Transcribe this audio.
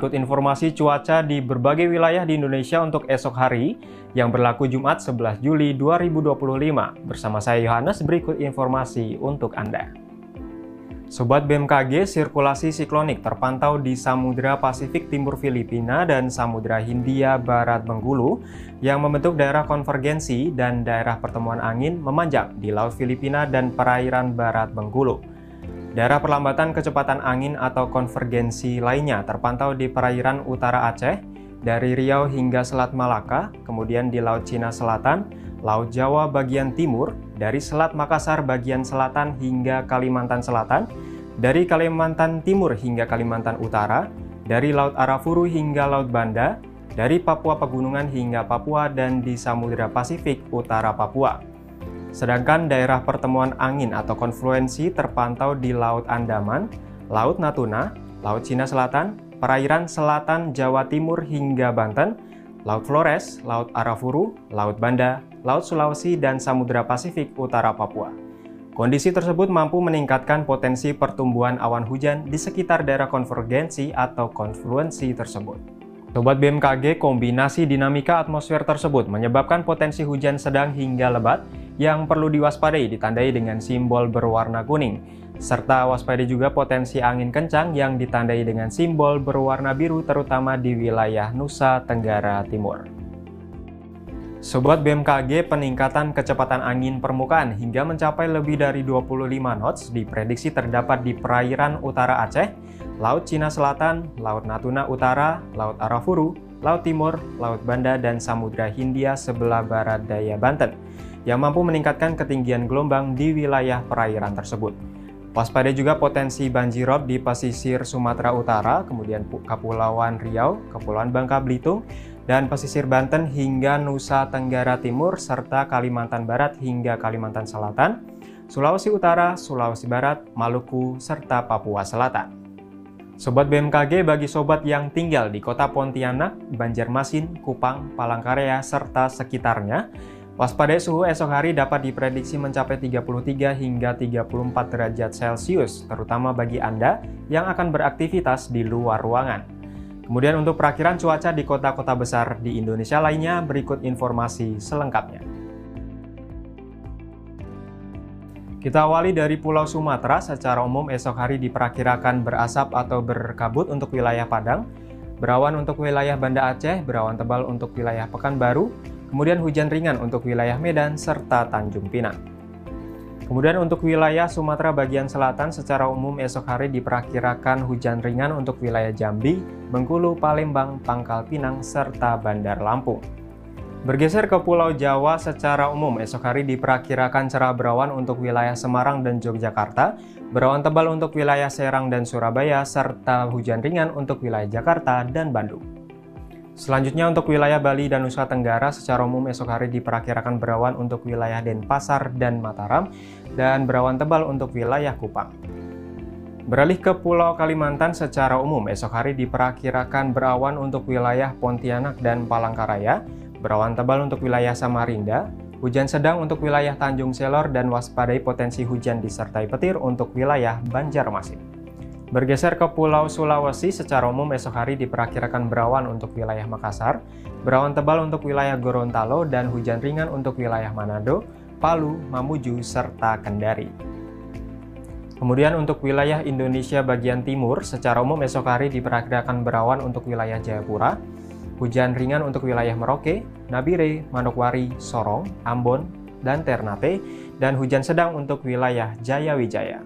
Berikut informasi cuaca di berbagai wilayah di Indonesia untuk esok hari yang berlaku Jumat 11 Juli 2025. Bersama saya Yohanes, berikut informasi untuk Anda. Sobat BMKG, sirkulasi siklonik terpantau di Samudra Pasifik Timur Filipina dan Samudra Hindia Barat Bengkulu yang membentuk daerah konvergensi dan daerah pertemuan angin memanjang di Laut Filipina dan perairan Barat Bengkulu. Daerah perlambatan kecepatan angin atau konvergensi lainnya terpantau di perairan utara Aceh, dari Riau hingga Selat Malaka, kemudian di Laut Cina Selatan, Laut Jawa bagian timur, dari Selat Makassar bagian selatan hingga Kalimantan Selatan, dari Kalimantan Timur hingga Kalimantan Utara, dari Laut Arafuru hingga Laut Banda, dari Papua Pegunungan hingga Papua, dan di Samudra Pasifik Utara Papua. Sedangkan daerah pertemuan angin atau konfluensi terpantau di Laut Andaman, Laut Natuna, Laut Cina Selatan, perairan selatan Jawa Timur hingga Banten, Laut Flores, Laut Arafuru, Laut Banda, Laut Sulawesi, dan Samudra Pasifik Utara Papua. Kondisi tersebut mampu meningkatkan potensi pertumbuhan awan hujan di sekitar daerah konvergensi atau konfluensi tersebut. Sobat BMKG, kombinasi dinamika atmosfer tersebut menyebabkan potensi hujan sedang hingga lebat yang perlu diwaspadai ditandai dengan simbol berwarna kuning, serta waspadai juga potensi angin kencang yang ditandai dengan simbol berwarna biru terutama di wilayah Nusa Tenggara Timur. Sobat BMKG, peningkatan kecepatan angin permukaan hingga mencapai lebih dari 25 knots diprediksi terdapat di perairan utara Aceh, Laut Cina Selatan, Laut Natuna Utara, Laut Arafuru, Laut Timur, Laut Banda, dan Samudra Hindia sebelah barat daya Banten, yang mampu meningkatkan ketinggian gelombang di wilayah perairan tersebut. Waspadai juga potensi banjirop di pesisir Sumatera Utara, kemudian Kepulauan Riau, Kepulauan Bangka Belitung, dan pesisir Banten hingga Nusa Tenggara Timur, serta Kalimantan Barat hingga Kalimantan Selatan, Sulawesi Utara, Sulawesi Barat, Maluku, serta Papua Selatan. Sobat BMKG, bagi sobat yang tinggal di kota Pontianak, Banjarmasin, Kupang, Palangkaraya, serta sekitarnya, waspadai suhu esok hari dapat diprediksi mencapai 33 hingga 34 derajat Celcius, terutama bagi Anda yang akan beraktivitas di luar ruangan. Kemudian untuk perakiran cuaca di kota-kota besar di Indonesia lainnya, berikut informasi selengkapnya. Kita awali dari Pulau Sumatera. Secara umum esok hari diperkirakan berasap atau berkabut untuk wilayah Padang, berawan untuk wilayah Banda Aceh, berawan tebal untuk wilayah Pekanbaru, kemudian hujan ringan untuk wilayah Medan, serta Tanjung Pinang. Kemudian untuk wilayah Sumatera bagian selatan, secara umum esok hari diperkirakan hujan ringan untuk wilayah Jambi, Bengkulu, Palembang, Pangkal Pinang, serta Bandar Lampung. Bergeser ke Pulau Jawa, secara umum esok hari diperkirakan cerah berawan untuk wilayah Semarang dan Yogyakarta, berawan tebal untuk wilayah Serang dan Surabaya, serta hujan ringan untuk wilayah Jakarta dan Bandung. Selanjutnya untuk wilayah Bali dan Nusa Tenggara, secara umum esok hari diperkirakan berawan untuk wilayah Denpasar dan Mataram, dan berawan tebal untuk wilayah Kupang. Beralih ke Pulau Kalimantan, secara umum esok hari diperkirakan berawan untuk wilayah Pontianak dan Palangkaraya, berawan tebal untuk wilayah Samarinda, hujan sedang untuk wilayah Tanjung Selor, dan waspadai potensi hujan disertai petir untuk wilayah Banjarmasin. Bergeser ke Pulau Sulawesi, secara umum esok hari diperkirakan berawan untuk wilayah Makassar, berawan tebal untuk wilayah Gorontalo, dan hujan ringan untuk wilayah Manado, Palu, Mamuju, serta Kendari. Kemudian untuk wilayah Indonesia bagian timur, secara umum esok hari diperkirakan berawan untuk wilayah Jayapura, hujan ringan untuk wilayah Merauke, Nabire, Manokwari, Sorong, Ambon, dan Ternate, dan hujan sedang untuk wilayah Jayawijaya.